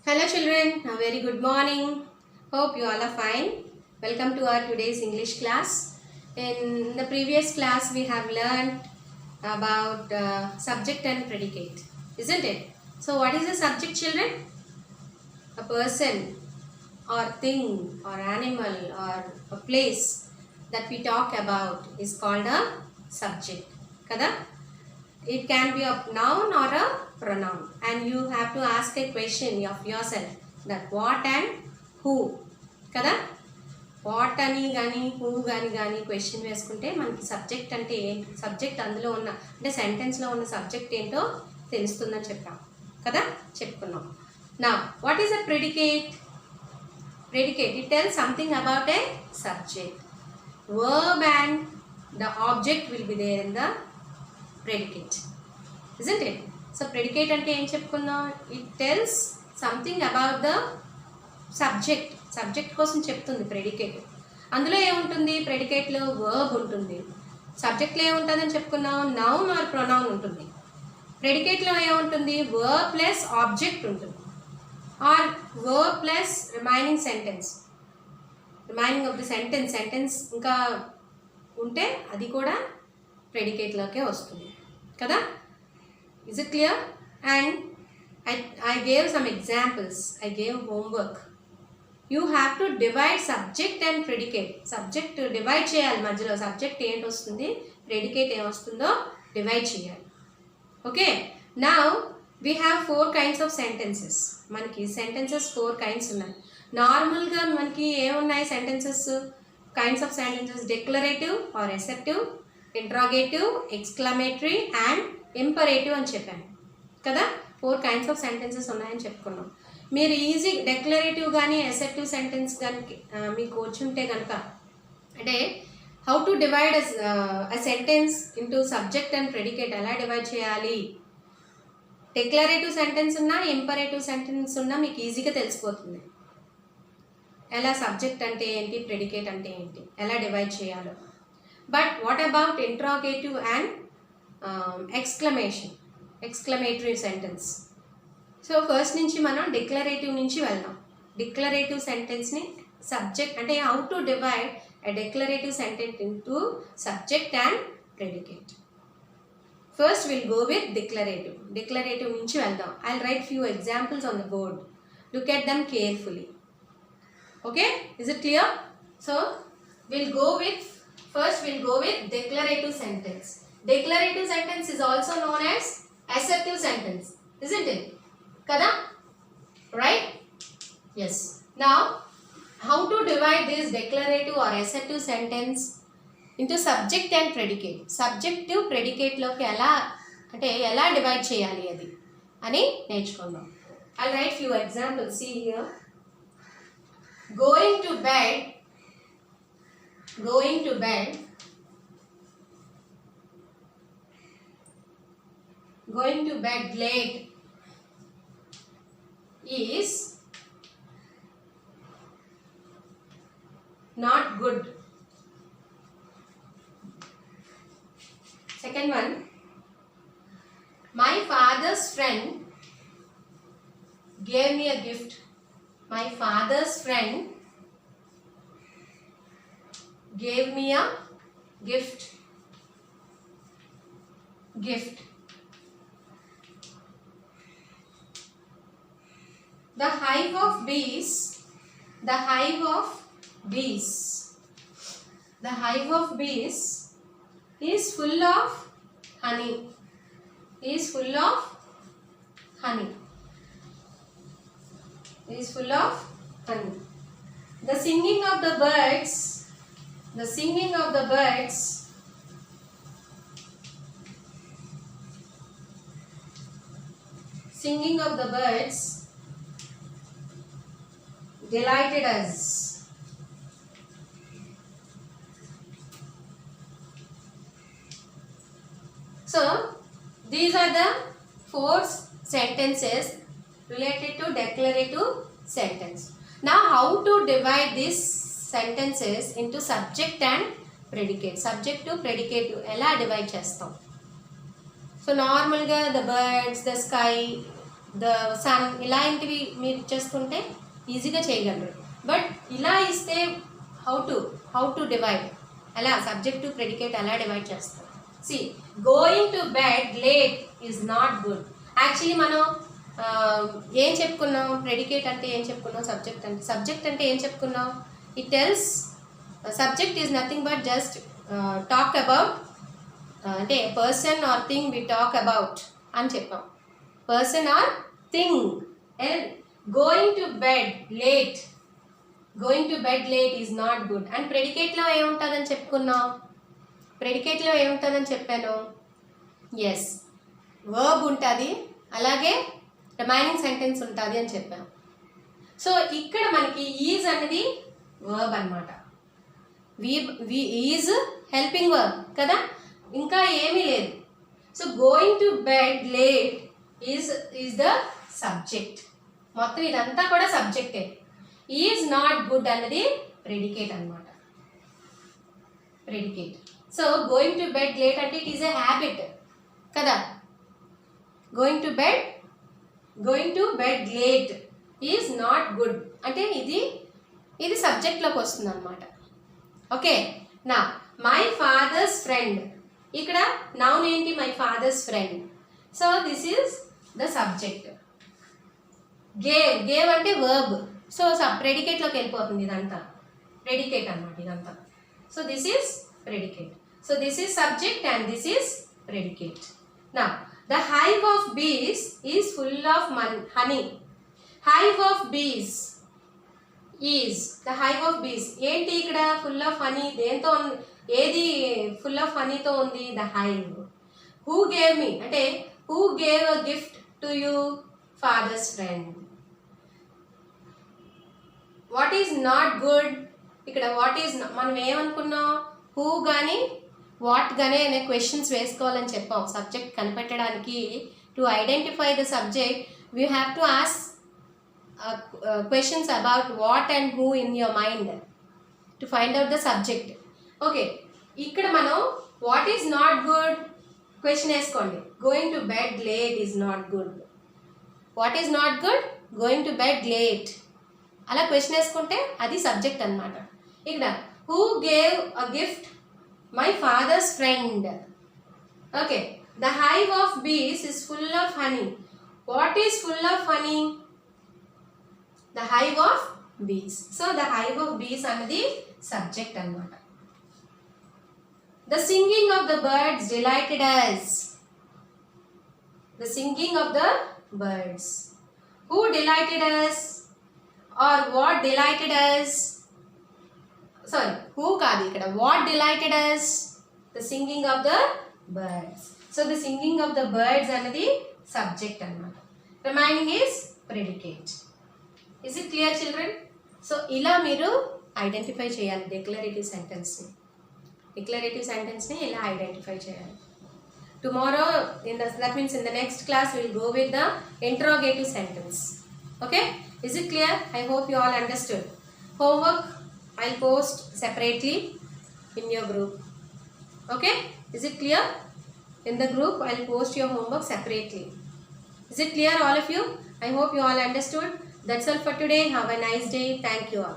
Hello children, a very good morning. Hope you all are fine. Welcome to our today's English class. In the previous class we have learned about subject and predicate, isn't it? So what is a subject, children? A person or thing or animal or a place that we talk about is called a subject. Kada? It can be a noun or a pronoun, and you have to ask a question of yourself that what and who. Kada? What అని కానీ who కానీ question వేసుకుంటే మనకి subject అంటే ఏంటి, subject అందులో ఉన్న అంటే సెంటెన్స్లో ఉన్న సబ్జెక్ట్ ఏంటో తెలుస్తుందని చెప్పాం కదా, చెప్పుకున్నాం. నా what is a predicate? Predicate, it tells something about a subject. Verb and the object will be there in the predicate, isn't it? So predicate ante em cheptunnam, it tells something about the subject. Subject kosam cheptundi predicate. అందులో ఏముంటుంది? predicate లో verb ఉంటుంది. subject లో ఏముంటుందని చెప్పుకున్నాం? noun or pronoun ఉంటుంది. predicate లో ఏముంటుంది? verb plus object ఉంటుంది, or verb plus remaining sentence. remaining of the sentence ఇంకా ఉంటే అది కూడా predicate లోకే వస్తుంది కదా. Is it clear? And I gave some examples. I gave homework. You have to divide subject and predicate. Subject divide చేయాలి, మధ్యలో సబ్జెక్ట్ ఏంటి వస్తుంది, ప్రెడికేట్ ఏం వస్తుందో డివైడ్ చేయాలి. Okay, now we have 4 kinds of sentences. మనకి సెంటెన్సెస్ 4 kinds ఉన్నాయి. నార్మల్గా మనకి ఏమున్నాయి sentences? Kinds of sentences declarative or assertive, interrogative, exclamatory and imperative అని చెప్పాను కదా. 4 kinds ఆఫ్ సెంటెన్సెస్ ఉన్నాయని చెప్పుకున్నాం. మీరు ఈజీ డిక్లరేటివ్ కానీ అసెప్టివ్ సెంటెన్స్ కానీ మీకు వచ్చి ఉంటే కనుక, అంటే how to divide a sentence into subject and predicate ఎలా డివైడ్ చేయాలి, డిక్లరేటివ్ సెంటెన్స్ ఉన్నా ఇంపరేటివ్ సెంటెన్స్ ఉన్నా మీకు ఈజీగా తెలిసిపోతుంది. ఎలా సబ్జెక్ట్ అంటే ఏంటి, ప్రెడికేట్ అంటే ఏంటి, ఎలా డివైడ్ చేయాలో. But what about interrogative and exclamatory sentence? So first నుంచి మనం డిక్లరేటివ్ నుంచి వెళ్దాం. డిక్లరేటివ్ సెంటెన్స్ని సబ్జెక్ట్ అంటే how to divide a declarative sentence into subject and predicate. First will go with declarative. Declarative నుంచి వెళ్దాం. I write few examples on the board. Look at them carefully. Okay, is it clear? So we'll go with declarative sentence. Declarative sentence is also known as assertive sentence, isn't it? Kada? Right? Yes. Now how to divide this declarative or assertive sentence into subject and predicate? Subjective predicate లోకి ఎలా divide చేయాలి అది అని నేర్చుకుందాం. I'll write few examples. See here. Going to bed late is not good. Second one, my father's friend gave me a gift. My father's friend gave me a gift. The hive of bees is full of honey. Is full of honey. The singing of the birds delighted us. So these are the 4 sentences related to declarative sentence. Now how to divide these sentences into subject and predicate? Subject to predicate ఎలా divide చేస్తాం? So normal గా the birds, the sky, the sun ఇలాంటివి మీరు చేసుకుంటే ఈజీగా చేయగలరు. But ఇలా ఇస్తే హౌ టు డివైడ్, అలా సబ్జెక్ట్ టు ప్రెడికేట్ అలా డివైడ్ చేస్తాం. See going to bed late is not good. Actually మనం ఏం చెప్పుకున్నాం, ప్రెడికేట్ అంటే ఏం చెప్పుకున్నాం, సబ్జెక్ట్ అంటే ఏం చెప్పుకున్నాం, it tells subject is nothing but just talk about, అంటే person or thing we talk about అని చెప్పాం. Person or thing. And going to bed late is not good. And ప్రెడికేట్లో ఏముంటుందని చెప్పుకున్నాం, ప్రెడికేట్లో ఏముంటుందని చెప్పాను, ఎస్ వర్బ్ ఉంటుంది, అలాగే రిమైనింగ్ సెంటెన్స్ ఉంటుంది అని చెప్పాను. సో ఇక్కడ మనకి ఈజ్ అనేది వర్బ్ అనమాట. ఈజ్ హెల్పింగ్ వర్బ్ కదా, ఇంకా ఏమీ లేదు. So going to bed late is the subject. మొత్తం ఇదంతా కూడా సబ్జెక్టే. ఈజ్ నాట్ గుడ్ అన్నది ప్రెడికేట్ అనమాట, predicate. So going to bed late అంటే ఇట్ ఈజ్ ఎ హ్యాబిట్ కదా. Going to bed late is not good అంటే ఇది సబ్జెక్ట్లోకి వస్తుంది అనమాట. ఓకే, నా మై ఫాదర్స్ ఫ్రెండ్, ఇక్కడ నౌన్ ఏంటి, my father's friend. So this is the subject. Gave అంటే వర్బ్. సో ప్రెడికేట్లోకి వెళ్ళిపోతుంది ఇదంతా, ప్రెడికేట్ అనమాట ఇదంతా. So this is predicate. So this is subject and this is predicate. నా the hive of bees is full of honey. Hive of bees is the hive of bees. ఏంటి ఇక్కడ full of honey, దేంతో ఏది full of హనీతో ఉంది, the hive. Who gave me అంటే who gave a gift to you, father's friend. What is not good, ఇక్కడ what is, మనం ఏమనుకున్నాం, హూ కానీ వాట్ కానీ అనే క్వశ్చన్స్ వేసుకోవాలని చెప్పాం సబ్జెక్ట్ కనిపెట్టడానికి. To identify the subject we have to ask questions about what and who in your mind to find out the subject. Okay, ఇక్కడ మనం what is not good question వేసుకోండి. Going to bed late is not good. What is not good, going to bed late, అలా question వేసుకుంటే అది subject అనమాట. ఇక్కడ who gave a gift, my father's friend. Okay, the hive of bees is full of honey. What is full of honey, the hive of bees. So the hive of bees అన్నది subject అన్నమాట. The singing of the birds delighted us. The singing of the birds. Who delighted us or what delighted us? Sorry, who కాదు ఇక్కడ, what delighted us? The singing of the birds. So the singing of the birds అన్నది subject అన్నమాట. Remaining is predicate. Is it clear children? So ఇలా మీరు identify చేయాలి declarative సెంటెన్స్ని. Declarative సెంటెన్స్ని ఇలా identify చేయాలి. Tomorrow that means in the next class we will go with the interrogative sentence. Okay, is it clear? I hope you all understood. Homework I'll post separately in your group. Okay, is it clear? In the group I'll post your homework separately. Is it clear all of you? I hope you all understood. That's all for today. Have a nice day. Thank you all.